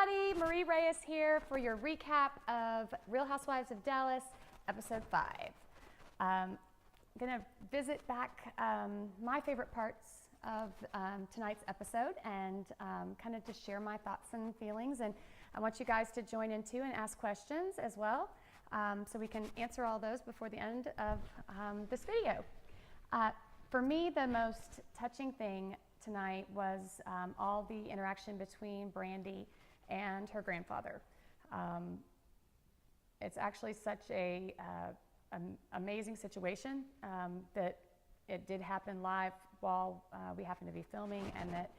everybody. Marie Reyes here for your recap of Real Housewives of Dallas, episode 5. I'm going to visit back my favorite parts of tonight's episode and kind of just share my thoughts and feelings. And I want you guys to join in too and ask questions as well, so we can answer all those before the end of this video. For me, the most touching thing tonight was all the interaction between Brandi and her grandfather. It's actually such an amazing situation that it did happen live while we happened to be filming, and that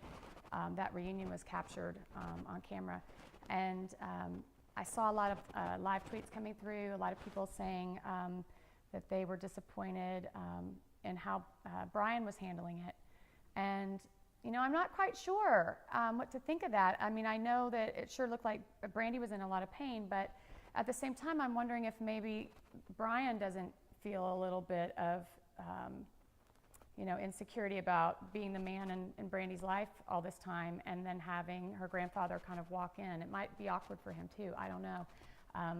that reunion was captured on camera. And I saw a lot of live tweets coming through, a lot of people saying that they were disappointed in how Brian was handling it. And you know, I'm not quite sure what to think of that. I mean, I know that it sure looked like Brandi was in a lot of pain, but at the same time, I'm wondering if maybe Brian doesn't feel a little bit of, you know, insecurity about being the man in Brandi's life all this time, and then having her grandfather kind of walk in. It might be awkward for him too. I don't know.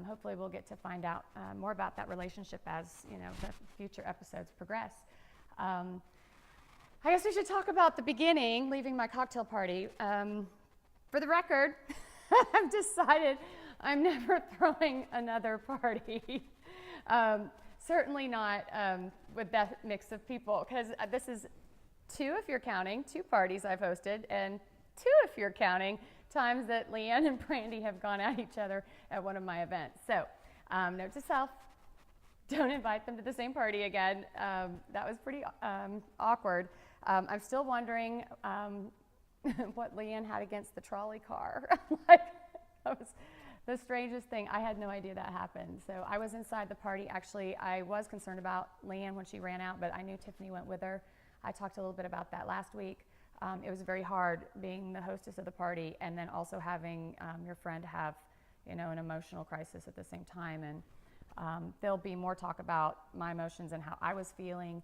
Hopefully, we'll get to find out more about that relationship as, you know, the future episodes progress. I guess we should talk about the beginning, leaving my cocktail party. For the record, I've decided I'm never throwing another party. Certainly not with that mix of people, because this is 2 if you're counting, 2 parties I've hosted, and 2 if you're counting times that Leanne and Brandi have gone at each other at one of my events. So, note to self, don't invite them to the same party again. That was pretty awkward. I'm still wondering what Leanne had against the trolley car. Like, that was the strangest thing. I had no idea that happened. So I was inside the party. Actually, I was concerned about Leanne when she ran out, but I knew Tiffany went with her. I talked a little bit about that last week. It was very hard being the hostess of the party and then also having your friend have, you know, an emotional crisis at the same time. And there'll be more talk about my emotions and how I was feeling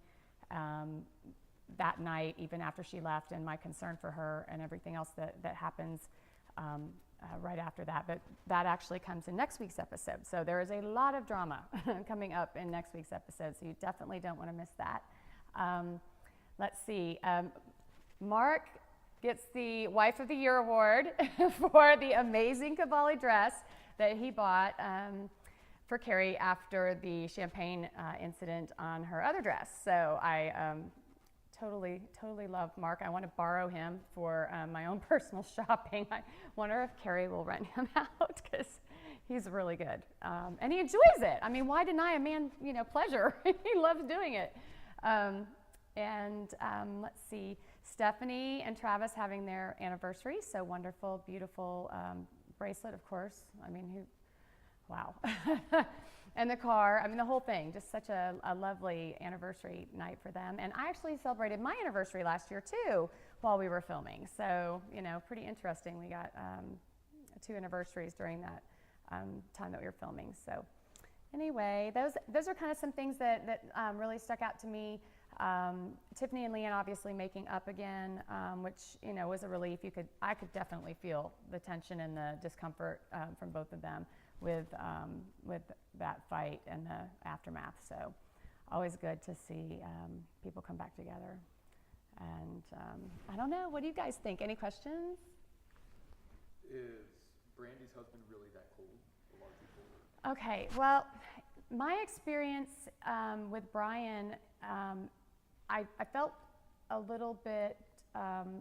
that night, even after she left, and my concern for her and everything else that happens right after that. But that actually comes in next week's episode. So there is a lot of drama coming up in next week's episode, so you definitely don't want to miss that. Let's see. Mark gets the Wife of the Year award for the amazing Cavalli dress that he bought for Carrie after the champagne incident on her other dress. So I totally love Mark. I want to borrow him for my own personal shopping. I wonder if Carrie will rent him out, because he's really good. And he enjoys it. I mean, why deny a man, you know, pleasure? He loves doing it. Let's see, Stephanie and Travis having their anniversary. So wonderful, beautiful bracelet, of course. I mean, wow. And the car, I mean, the whole thing, just such a lovely anniversary night for them. And I actually celebrated my anniversary last year too while we were filming. So, you know, pretty interesting. We got 2 anniversaries during that time that we were filming. So anyway, those are kind of some things that really stuck out to me. Tiffany and Leanne obviously making up again, which, you know, was a relief. I could definitely feel the tension and the discomfort from both of them with that fight and the aftermath. So always good to see people come back together. And I don't know, what do you guys think? Any questions? Is Brandi's husband really that cold? A lot of people. Okay, well, my experience with Brian, I felt a little bit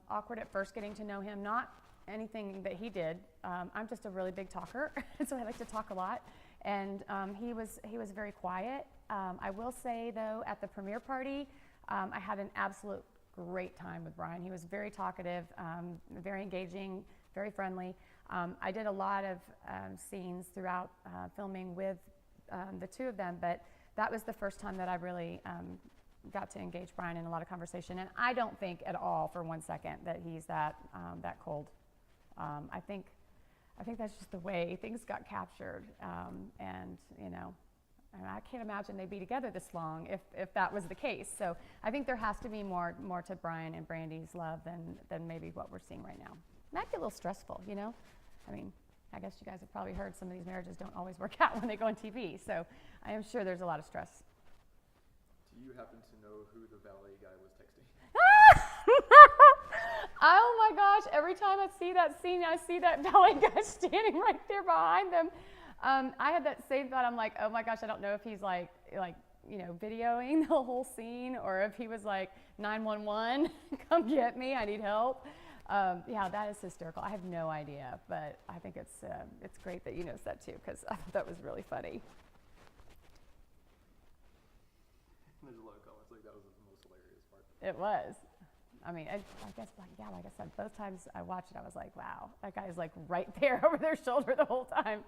awkward at first getting to know him. Not anything that he did. I'm just a really big talker, so I like to talk a lot. And he was very quiet. I will say though, at the premiere party, I had an absolute great time with Brian. He was very talkative, very engaging, very friendly. I did a lot of scenes throughout filming with the 2 of them, but that was the first time that I really got to engage Brian in a lot of conversation. And I don't think at all for 1 second that he's that cold. I think that's just the way things got captured. And you know, I can't imagine they'd be together this long if that was the case. So I think there has to be more to Brian and Brandi's love than maybe what we're seeing right now. Might be a little stressful, you know? I mean, I guess you guys have probably heard some of these marriages don't always work out when they go on TV. So I am sure there's a lot of stress. Do you happen to know who the valet guy was texting? Oh my gosh, every time I see that scene, I see that valet guy standing right there behind them. I had that same thought. I'm like, oh my gosh, I don't know if he's like videoing the whole scene, or if he was like 911, come get me, I need help. Yeah, that is hysterical. I have no idea, but I think it's great that you noticed that too, because I thought that was really funny. There's a lot of comments like that was the most hilarious part. It was. I mean, I guess, like I said, both times I watched it, I was like, wow, that guy is like right there over their shoulder the whole time.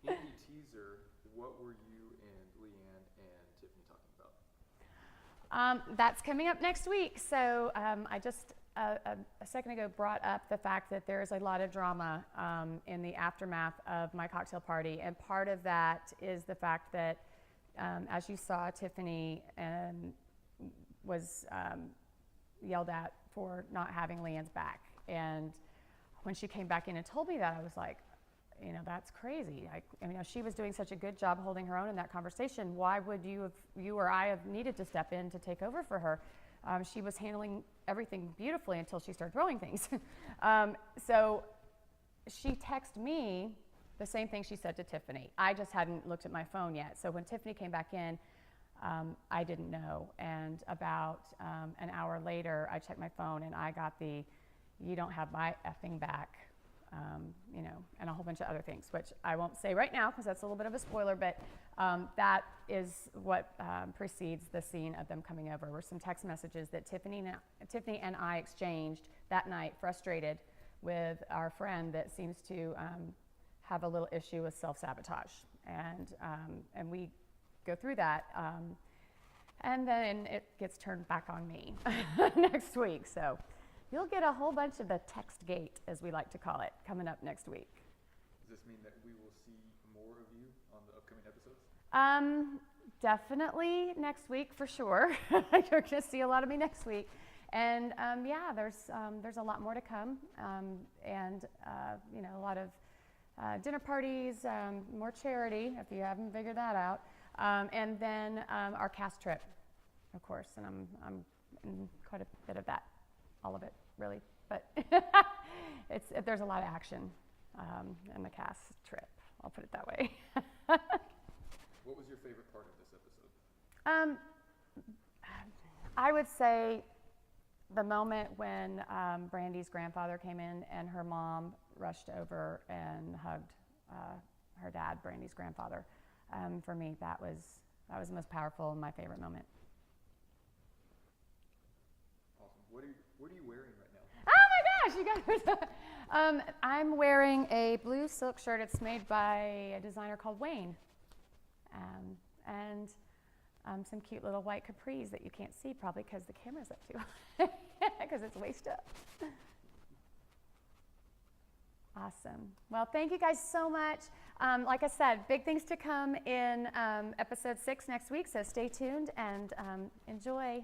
In the teaser, what were you and Leanne and Tiffany talking about? That's coming up next week. So I just a second ago brought up the fact that there is a lot of drama in the aftermath of my cocktail party, and part of that is the fact that, as you saw, Tiffany was yelled at for not having Leanne's back. And when she came back in and told me that, I was like, that's crazy. I mean, she was doing such a good job holding her own in that conversation. Why would you or I have needed to step in to take over for her? She was handling everything beautifully until she started throwing things. So she texted me the same thing she said to Tiffany. I just hadn't looked at my phone yet. So when Tiffany came back in, I didn't know. And about an hour later, I checked my phone and I got the, "You don't have my effing back," and a whole bunch of other things, which I won't say right now because that's a little bit of a spoiler, but that is what precedes the scene of them coming over. Were some text messages that Tiffany and I exchanged that night, frustrated with our friend that seems to have a little issue with self-sabotage. And we go through that, and then it gets turned back on me next week. So you'll get a whole bunch of the text gate, as we like to call it, coming up next week. Does this mean that we will see more of you on the upcoming episodes? Definitely next week for sure. You're going to see a lot of me next week. And yeah, there's a lot more to come, and a lot of dinner parties, more charity, if you haven't figured that out. And then our cast trip, of course, and I'm in quite a bit of that, all of it, really. But there's a lot of action in the cast trip. I'll put it that way. What was your favorite part of this episode? I would say the moment when Brandi's grandfather came in and her mom rushed over and hugged her dad, Brandi's grandfather. For me, that was the most powerful and my favorite moment. Awesome. What are you wearing right now? Oh my gosh, you guys! I'm wearing a blue silk shirt. It's made by a designer called Wayne, and some cute little white capris that you can't see probably because the camera's up too high, because it's waist up. Awesome. Well, thank you guys so much. Like I said, big things to come in episode 6 next week, so stay tuned and enjoy.